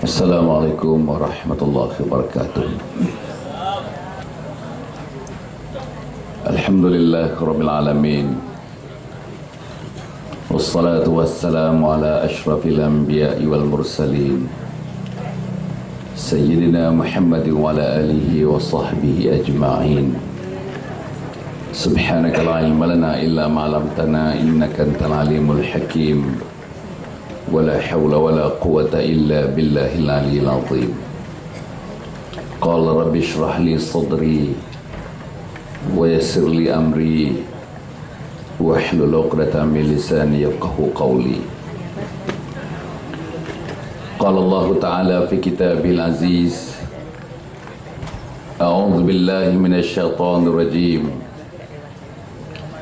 Assalamualaikum warahmatullahi wabarakatuh. Alhamdulillah rabbil alamin. Wassalatu wassalamu ala ashrafil anbiya'i wal mursalin Sayyidina Muhammad wa ala alihi wa sahbihi ajma'in. Subhanaka la ilma lana illa ma 'allamtana innaka antal alimul hakim. ولا حول ولا قوة إلا بالله العلي العظيم. قال رب اشرح لي صدري ويسر لي أمري واحلل عقدة من لساني يفقهوا قولي. قال الله تعالى في كتابه العزيز: أعوذ بالله من الشيطان الرجيم.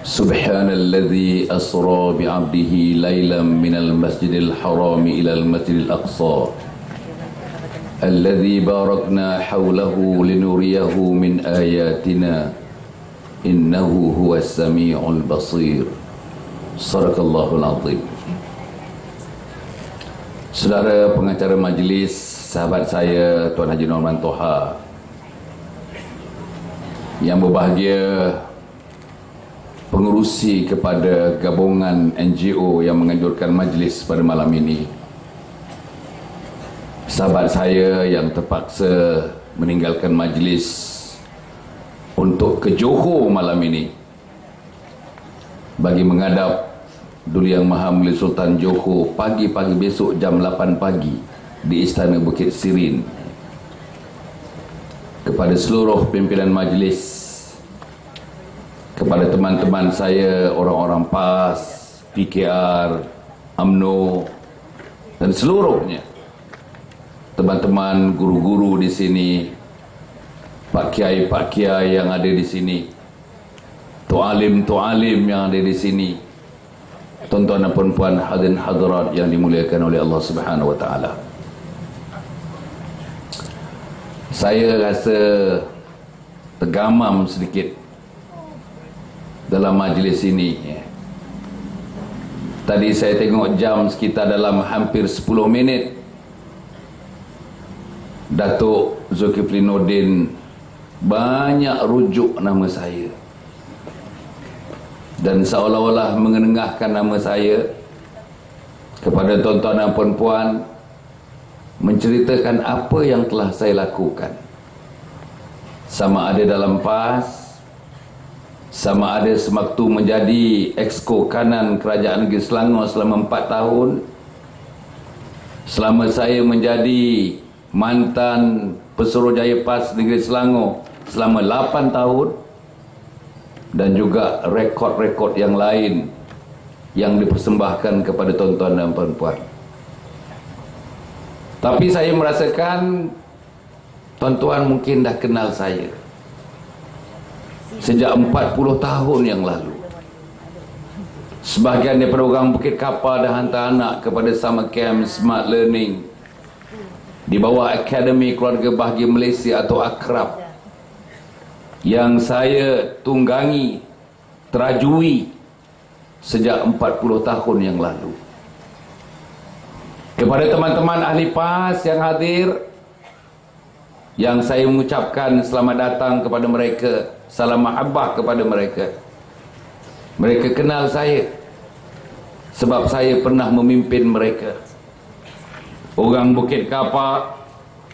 سبحان الذي أسرى بعبده ليلا من المسجد الحرام إلى المسجد الأقصى الذي باركنا حوله لنريه من آياتنا إنه هو السميع البصير. صدق الله العظيم. Saudara pengacara majlis, sahabat saya Tuan Haji Norman Toha yang berbahagia, pengurusi kepada gabungan NGO yang menganjurkan majlis pada malam ini, sahabat saya yang terpaksa meninggalkan majlis untuk ke Johor malam ini bagi menghadap Duli Yang Maha Mulia Sultan Johor pagi-pagi besok jam 8 pagi di Istana Bukit Sirin. Kepada seluruh pimpinan majlis, kepada teman-teman saya, orang-orang PAS, PKR, UMNO dan seluruhnya, teman-teman guru-guru di sini, pak kiai yang ada di sini, tualim yang ada di sini, tuan-tuan dan puan-puan hadirin hadirat yang dimuliakan oleh Allah Subhanahu wa taala. Saya rasa tergamam sedikit dalam majlis ini. Tadi saya tengok jam sekitar dalam hampir 10 minit Datuk Zulkifli Nordin banyak rujuk nama saya dan seolah-olah mengenengahkan nama saya kepada tuan-tuan dan puan-puan, menceritakan apa yang telah saya lakukan, sama ada dalam PAS, sama ada sewaktu menjadi Exco Kanan Kerajaan Negeri Selangor selama 4 tahun, selama saya menjadi mantan Pesuruhjaya PAS Negeri Selangor selama 8 tahun, dan juga rekod-rekod yang lain yang dipersembahkan kepada tuan-tuan dan puan-puan. Tapi saya merasakan tuan-tuan mungkin dah kenal saya sejak 40 tahun yang lalu. Sebahagian daripada orang Bukit Kapar dah hantar anak kepada summer camp Smart Learning di bawah Akademi Keluarga Bahagia Malaysia atau Akrab, yang saya tunggangi, terajui sejak 40 tahun yang lalu. Kepada teman-teman ahli PAS yang hadir, yang saya mengucapkan selamat datang kepada mereka, salam mahabbah kepada mereka. Mereka kenal saya sebab saya pernah memimpin mereka. Orang Bukit Kapar,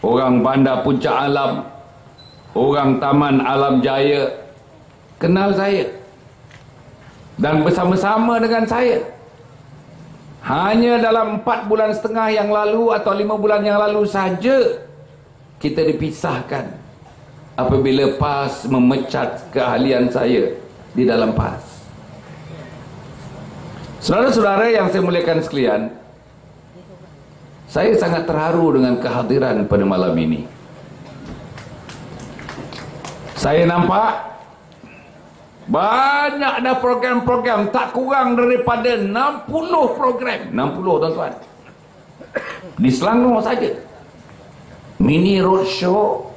orang Bandar Puncak Alam, orang Taman Alam Jaya kenal saya dan bersama-sama dengan saya. Hanya dalam 4 bulan setengah yang lalu atau 5 bulan yang lalu saja kita dipisahkan apabila PAS memecat keahlian saya di dalam PAS. Saudara-saudara yang saya muliakan sekalian, saya sangat terharu dengan kehadiran pada malam ini. Saya nampak banyak dah program-program, tak kurang daripada 60 program, 60 tuan-tuan, di Selangor saja. Mini roadshow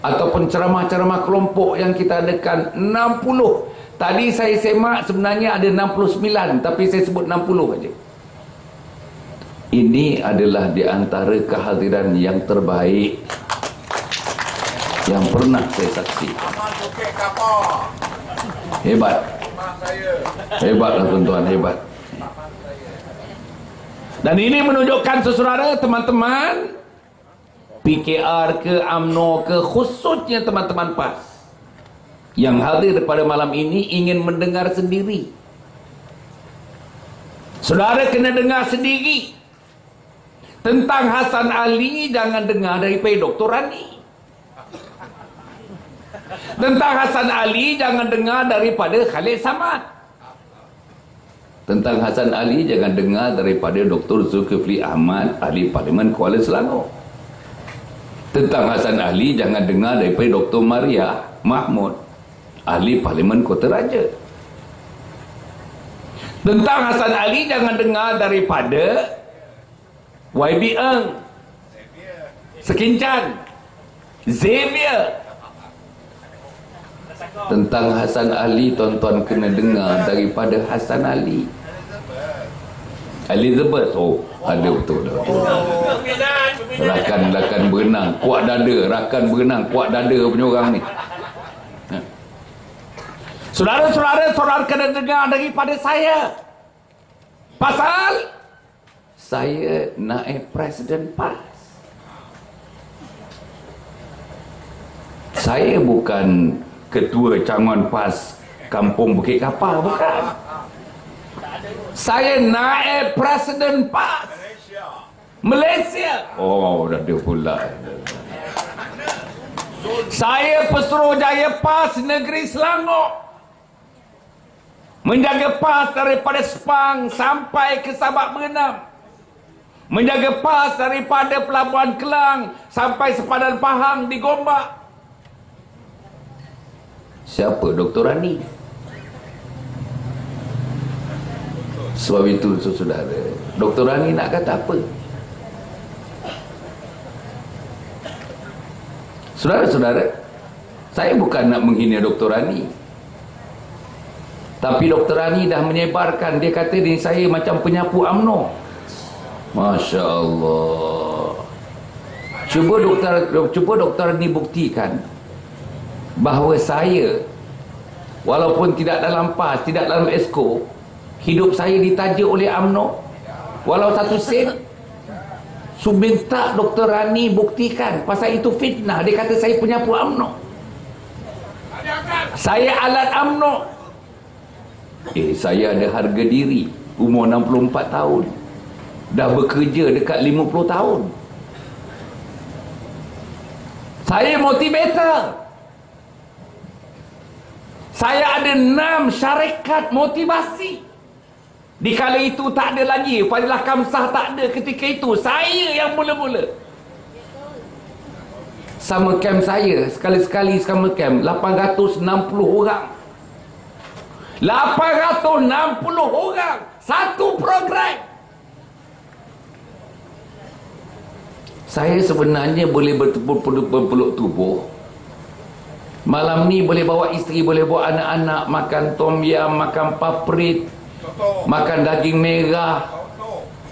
ataupun ceramah-ceramah kelompok yang kita adakan 60. Tadi saya semak sebenarnya ada 69, tapi saya sebut 60 saja. Ini adalah di antara kehadiran yang terbaik yang pernah saya saksikan. Hebat. Hebatlah tuan-tuan, hebat. Dan ini menunjukkan saudara, teman-teman PKR ke UMNO ke, khususnya teman-teman PAS yang hadir pada malam ini ingin mendengar sendiri. Saudara kena dengar sendiri. Tentang Hasan Ali jangan dengar daripada Dr. Rani. Tentang Hasan Ali jangan dengar daripada Khalid Samad. Tentang Hasan Ali jangan dengar daripada Dr. Zulkifli Ahmad, Ahli Parlimen Kuala Selangor. Tentang Hasan Ali jangan dengar daripada Dr. Maria Mahmud, Ahli Parlimen Kota Raja. Tentang Hasan Ali jangan dengar daripada YB Eng, Sekincan, Xavier. Tentang Hasan Ali, tuan-tuan kena dengar daripada Hasan Ali. Elizabeth, oh ada betul. Rakan berenang kuat dada, rakan berenang kuat dada punya orang ni. Saudara kena dengar daripada saya. Pasal saya naib Presiden PAS. Saya bukan ketua cawangan PAS Kampung Bukit Kapal, bukan. Saya naib Presiden PAS Malaysia. Oh, dah ada pula. Saya Pesuruhjaya PAS Negeri Selangor, menjaga PAS daripada Sepang sampai ke Sabak Berenam, menjaga PAS daripada Pelabuhan Kelang sampai Sepadan Pahang di Gombak. Siapa Dr. Rani? Sebab itu saudara, Dr. Rani nak kata apa? Saudara-saudara, saya bukan nak menghina Dr. Rani, tapi Dr. Rani dah menyebarkan, dia kata ni saya macam penyapu UMNO. Masya Allah. Cuba Dr. Rani buktikan bahawa saya, walaupun tidak dalam PAS, tidak dalam ESCO, hidup saya ditaja oleh UMNO walau 1 sen. Minta Dr. Rani buktikan. Pasal itu fitnah. Dia kata saya penyapu UMNO, saya alat UMNO. Saya ada harga diri. Umur 64 tahun, dah bekerja dekat 50 tahun. Saya motivator. Saya ada 6 syarikat motivasi. Di kala itu tak ada lagi, Fadilah Kamsah tak ada ketika itu. Saya yang mula-mula. Sama camp saya, sekali-sekali sama camp 860 orang. 860 orang, satu program. Saya sebenarnya boleh berpeluk tubuh. Malam ni boleh bawa isteri, boleh bawa anak-anak makan tom yam, makan paprit, makan daging merah,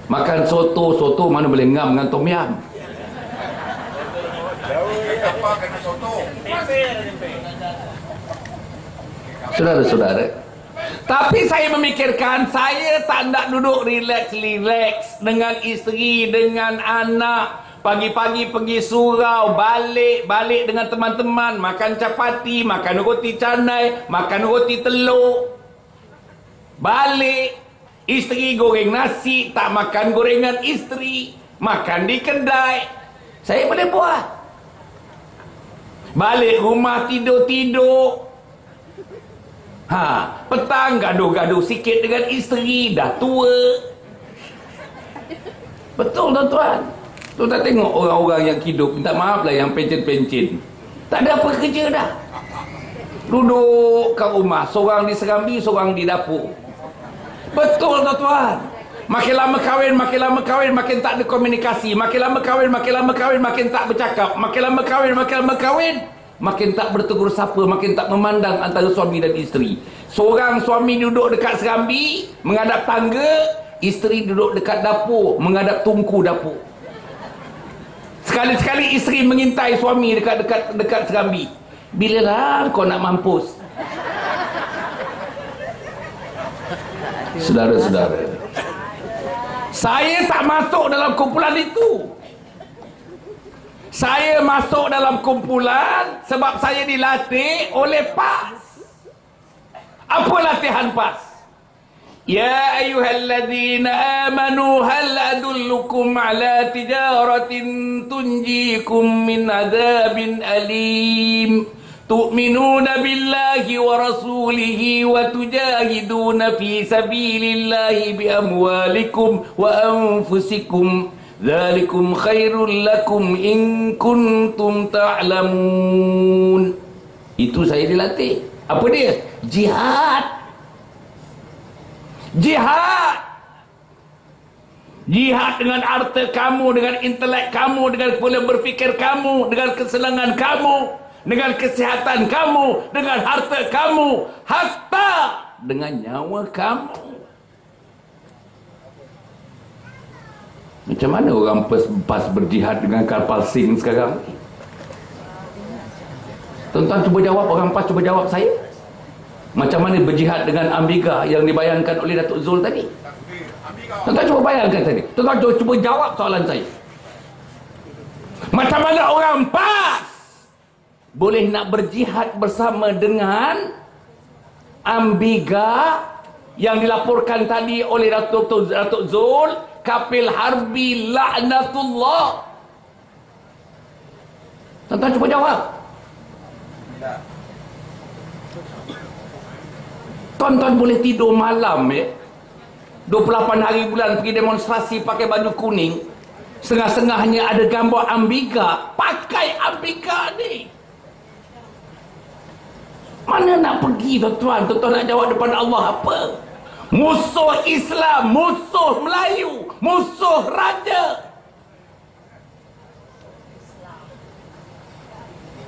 makan soto. Soto mana boleh ngam dengan tom yam. Saudara-saudara, tapi saya memikirkan, saya tak nak duduk relax dengan isteri, dengan anak. Pagi-pagi pergi surau, balik dengan teman-teman, makan capati, makan roti canai, makan roti telur. Balik, isteri goreng nasi, tak makan gorengan isteri, makan di kedai. Saya boleh buat. Balik rumah tidur-tidur. Petang gaduh-gaduh sikit dengan isteri, dah tua. Betul tuan-tuan. Tu tak tengok orang-orang yang hidup, minta maaf lah, yang pencen-pencen, tak ada apa kerja dah. Duduk kat rumah, seorang di serambi, seorang di dapur. Betul tuan-tuan. Makin lama kahwin, makin tak ada komunikasi. Makin lama kahwin, makin tak bercakap. Makin lama kahwin, makin tak bertegur sapa, makin tak memandang antara suami dan isteri. Seorang suami duduk dekat serambi, menghadap tangga, isteri duduk dekat dapur menghadap tungku dapur. Sekali-sekali isteri mengintai suami dekat serambi. Bilalah kau nak mampus? Saudara-saudara, saya tak masuk dalam kumpulan itu. Saya masuk dalam kumpulan sebab saya dilatih oleh PAS. Apa latihan PAS? Ya ayyuhalladzina amanu hal adullukum ala tijaratin tunjikum min adabin alim tu'minuna billahi wa rasulihi wa tujahiduna fi sabilillahi bi amwalikum wa anfusikum dzalikum khairul lakum in kuntum ta'lamun. Itu saya dilatih. Apa dia? Jihad. Jihad. Jihad dengan harta kamu, dengan intelek kamu, dengan pola berfikir kamu, dengan kesenangan kamu, dengan kesihatan kamu, dengan harta kamu, hatta dengan nyawa kamu. Macam mana orang PAS berjihad dengan kapal Sing sekarang? Tuan-tuan cuba jawab, orang PAS cuba jawab saya. Macam mana berjihad dengan Amiga yang dibayangkan oleh Datuk Zul tadi? Tuan-tuan cuba bayangkan tadi. Tuan-tuan cuba jawab soalan saya. Macam mana orang PAS boleh nak berjihad bersama dengan Amiga yang dilaporkan tadi oleh Datuk Zul, kapil harbi laknatullah? Tuan-tuan cuba jawab. Tuan-tuan boleh tidur malam 28 hari bulan pergi demonstrasi pakai baju kuning, setengah-setengahnya ada gambar Amiga. Pakai Amiga ni. Mana nak pergi tuan-tuan? Tuan-tuan nak jawab depan Allah apa? Musuh Islam, musuh Melayu, musuh raja.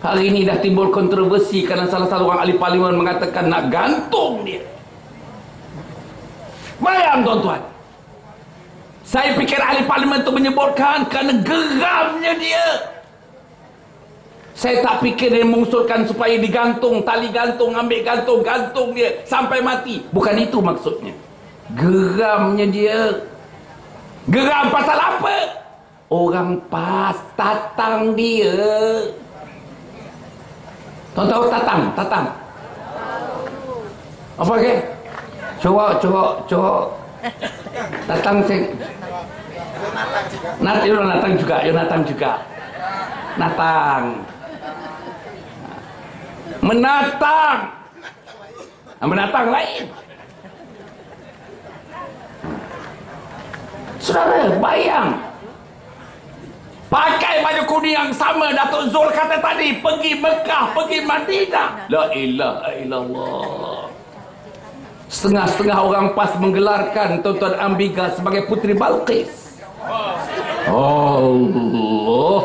Hari ini dah timbul kontroversi kerana salah satu orang ahli parlimen mengatakan nak gantung dia. Bayang tuan-tuan. Saya fikir ahli parlimen itu menyebutkan kerana geramnya dia. Saya tak fikir dia mengusulkan supaya digantung, tali gantung, ambil gantung dia sampai mati. Bukan itu maksudnya. Geramnya dia. Geram pasal apa? Orang PAS tatang dia. Tuan tahu tatang? Apa ke? Cowok. Tatang saya. Natang juga. Natang. Menatang lain. Saudara, bayang. Pakai baju kuning yang sama Datuk Zul kata tadi, pergi Mekah, pergi Madinah. La ilaha illallah. Setengah-setengah orang PAS menggelarkan Tuan-Tuan Amiga sebagai Puteri Balqis. Allah.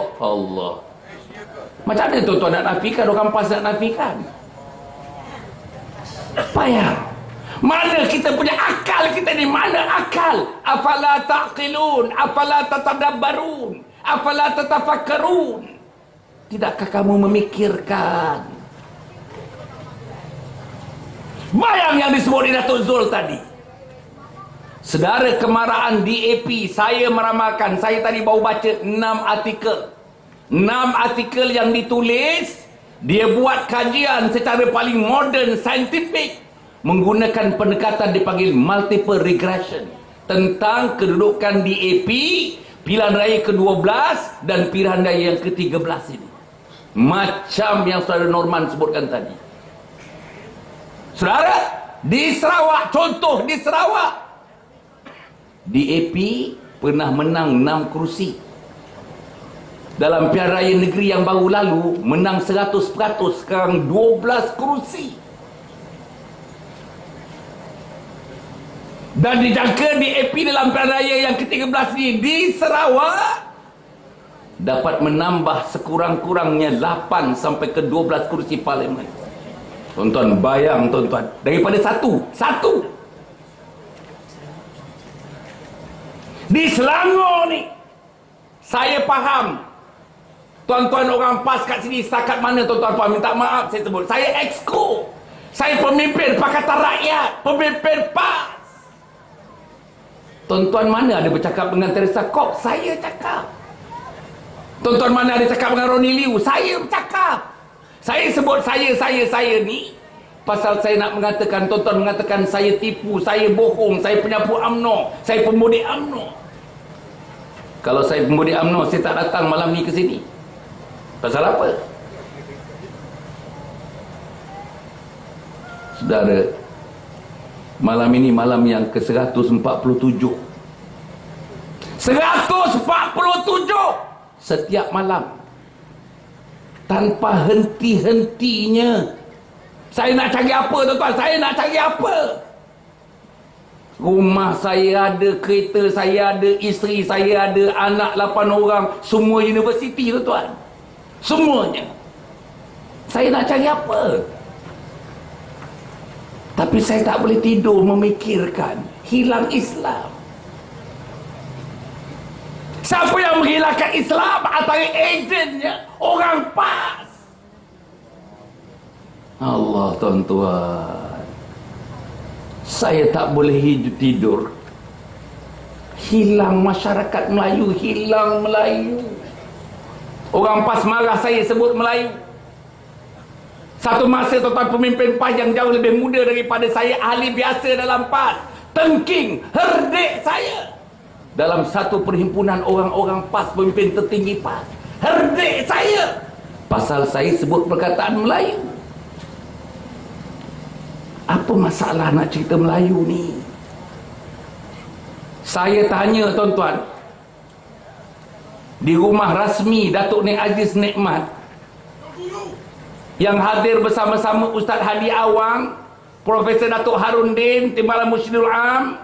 Macam mana tuan-tuan nak nafikan? Orang PAS nak nafikan? Payah. Mana kita punya akal kita ni? Mana akal? Afala taqilun, afala tatadabbarun, afala tatafakkarun. Tidakkah kamu memikirkan? Bayang yang disebut di Datuk Zul tadi. Sedara kemarahan DAP, saya meramalkan, saya tadi baru baca 6 artikel. 6 artikel yang ditulis, dia buat kajian secara paling modern, saintifik, menggunakan pendekatan dipanggil multiple regression tentang kedudukan DAP, pilihan raya ke-12 dan pilihan raya yang ke-13 ini. Macam yang Saudara Norman sebutkan tadi. Saudara, di Sarawak, contoh di Sarawak, DAP pernah menang 6 kerusi. Dalam pilihan raya negeri yang baru lalu, menang 100%, sekarang 12 kerusi. Dan dijangka DAP dalam pilihan raya yang ke-13 ini di Sarawak dapat menambah sekurang-kurangnya 8 sampai ke 12 kursi parlimen. Tuan-tuan bayang tuan-tuan, daripada satu Di Selangor ni, saya faham. Tuan-tuan orang PAS kat sini setakat mana tuan-tuan faham? Minta maaf saya sebut. Saya exco. Saya pemimpin Pakatan Rakyat, pemimpin PAS. Tuan-tuan mana ada bercakap dengan Teresa Kok? Saya cakap. Tuan-tuan mana ada cakap dengan Ronnie Liu? Saya bercakap. Saya sebut saya ni pasal saya nak mengatakan, tuan-tuan mengatakan saya tipu, saya bohong, saya penyapu UMNO, saya pemudi UMNO. Kalau saya pemudi UMNO, saya tak datang malam ni ke sini. Pasal apa? Saudara, malam ini malam yang ke-147. 147 setiap malam, tanpa henti-hentinya. Saya nak cari apa tuan-tuan? Saya nak cari apa? Rumah saya ada, kereta saya ada, isteri saya ada, anak 8 orang, semua universiti tuan-tuan. Semuanya. Saya nak cari apa? Tapi saya tak boleh tidur memikirkan hilang Islam. Siapa yang menghilangkan Islam? Antara ejennya orang PAS. Allah tuan-tuan, saya tak boleh tidur. Hilang masyarakat Melayu, hilang Melayu. Orang PAS marah saya sebut Melayu. Satu masa tuan-tuan pemimpin PAS yang jauh lebih muda daripada saya, ahli biasa dalam PAS, tengking, herdik saya dalam satu perhimpunan orang-orang PAS, pemimpin tertinggi PAS, herdik saya pasal saya sebut perkataan Melayu. Apa masalah nak cerita Melayu ni? Saya tanya tuan-tuan, di rumah rasmi Datuk Nik Aziz Nikmat, yang hadir bersama-sama Ustaz Hadi Awang, Profesor Datuk Harundin, Timbalan Mursyidul Am,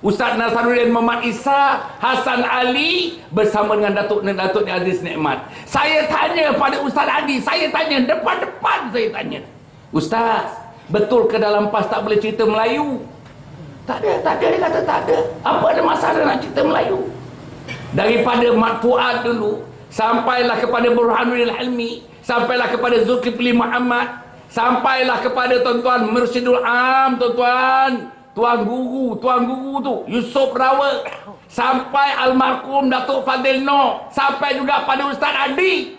Ustaz Nasaruddin Muhammad Isa, Hasan Ali, bersama dengan Datuk Nik Aziz Nikmat. Saya tanya pada Ustaz Hadi, saya tanya depan-depan, saya tanya, Ustaz, betul ke dalam PAS tak boleh cerita Melayu? Tak ada, dia kata tak ada. Apa ada masalah nak cerita Melayu? Daripada Mat Fuad dulu, sampailah kepada Burhanuddin Hilmi, sampailah kepada Zulkifli Muhammad, sampailah kepada tuan-tuan Mursyidul Am, tuan-tuan, Tuan Guru tu Yusuf Rawa, sampai almarhum Datuk Fadil Noh, sampai juga pada Ustaz Adi.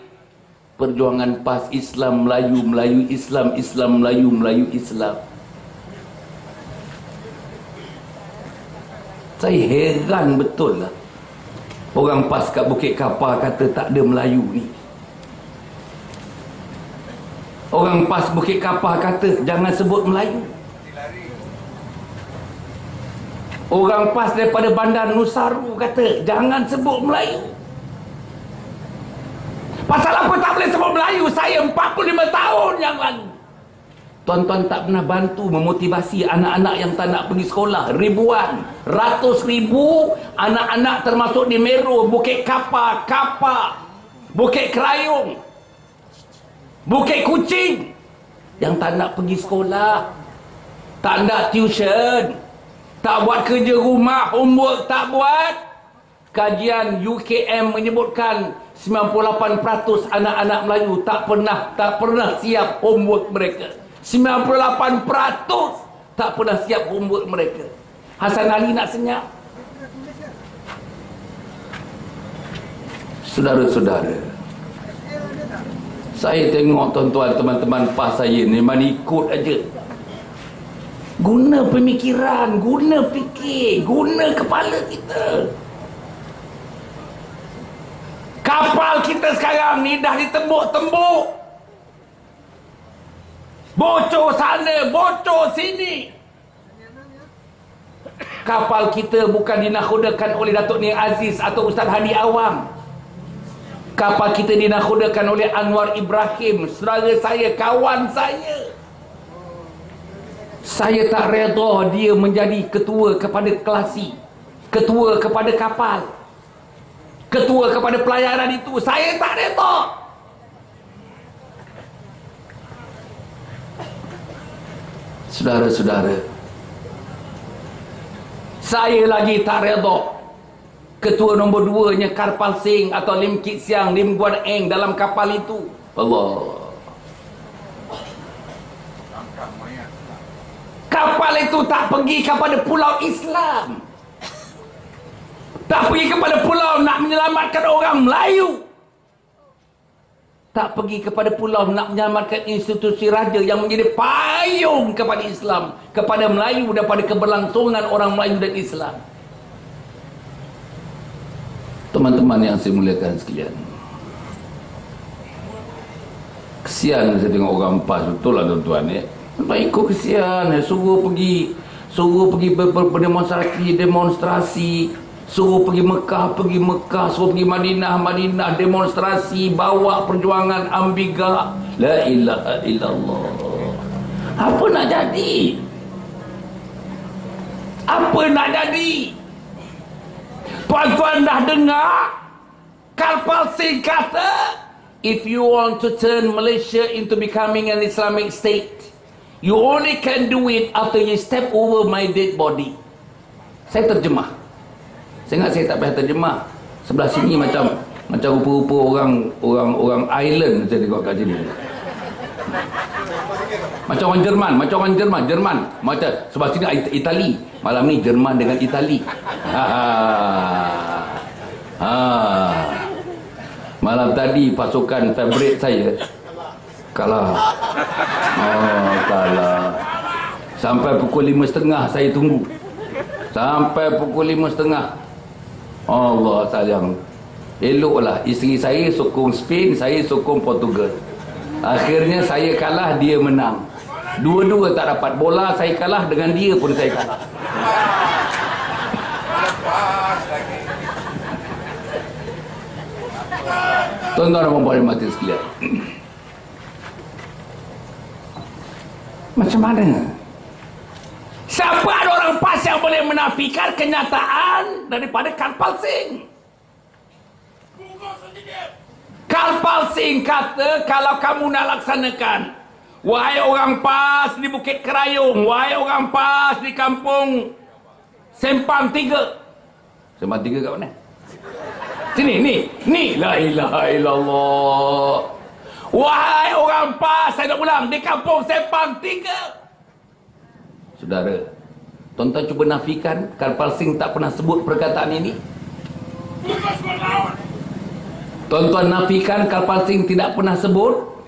Perjuangan PAS Islam Melayu, Melayu Islam, Islam Melayu, Melayu Islam. Saya heran betul lah. Orang PAS kat Bukit Kapar kata tak ada Melayu ni. Orang PAS Bukit Kapar kata jangan sebut Melayu. Orang PAS daripada Bandar Nusaru kata jangan sebut Melayu. Pasal apa tak boleh sebut Melayu? Saya 45 tahun yang lalu. Tuan-tuan tak pernah bantu memotivasi anak-anak yang tak nak pergi sekolah. Ribuan, ratus ribu anak-anak termasuk di Meru, Bukit Kapar, Bukit Kerayung, Bukit Kucing, yang tak nak pergi sekolah, tak nak tuition, tak buat kerja rumah, homework tak buat. Kajian UKM menyebutkan 98% anak-anak Melayu tak pernah siap homework mereka. 98% tak pernah siap homework mereka. Hasan Ali nak senyap. Saudara-saudara, saya tengok tuan-tuan, teman-teman PAS saya ni memang ikut aja. Guna pemikiran, guna fikir, guna kepala kita. Kapal kita sekarang ni dah ditembuk-tembuk. Bocor sana, bocor sini. Kapal kita bukan dinakhudakan oleh Datuk Nik Aziz atau Ustaz Hadi Awang. Kapal kita dinakhudakan oleh Anwar Ibrahim, saudara saya, kawan saya. Saya tak redha dia menjadi ketua kepada kelasi, ketua kepada kapal, ketua kepada pelayaran itu. Saya tak redha. Saudara-saudara, saya lagi tak redha ketua nombor 2-nya Karpal Singh atau Lim Kit Siang, Lim Guan Eng dalam kapal itu. Allah. Kapal itu tak pergi kepada pulau Islam, tak pergi kepada pulau nak menyelamatkan orang Melayu, tak pergi kepada pulau nak menyelamatkan institusi raja yang menjadi payung kepada Islam, kepada Melayu, daripada keberlangsungan orang Melayu dan Islam. Teman-teman yang saya muliakan sekalian, kesian saya tengok orang PAS, betul lah tuan-tuan ya. Baikku kesian, suruh pergi berdemonstrasi, suruh pergi Mekah, suruh pergi Madinah, demonstrasi, bawa perjuangan Ambiga. La ilaha illallah. Apa nak jadi? Apa nak jadi? Tuan-tuan dah dengar Karpal Singh kata, if you want to turn Malaysia into becoming an Islamic state, you only can do it after you step over my dead body. Saya terjemah. Saya ingat saya tak payah terjemah. Sebelah sini macam rupa-rupa orang island saya tengok kat sini. Macam orang Jerman. Macam sebelah sini Itali. Malam ni Jerman dengan Itali. Malam tadi pasukan favorit saya kalah. Kalah. Sampai pukul 5.30 saya tunggu. Sampai pukul 5.30. Allah sayang. Eloklah, isteri saya sokong Spain, saya sokong Portugal. Akhirnya saya kalah, dia menang. Dua-dua tak dapat. Bola saya kalah, dengan dia pun saya kalah. Tuan-tuan dan puan-puan yang mati sekalian, macam mana? Siapa ada orang PAS yang boleh menafikan kenyataan daripada Karpal Singh? Karpal Singh kata, kalau kamu nak laksanakan, wahai orang PAS di Bukit Kerayung, wahai orang PAS di kampung Sempang 3. Sempang 3 kat mana? Sini, ni. La ilaha illallah. Wahai orang PAS, saya nak ulang, di kampung Sempang 3. Saudara, tuan-tuan cuba nafikan Karpal Singh tak pernah sebut perkataan ini. Tuan-tuan nafikan Karpal Singh tidak pernah sebut.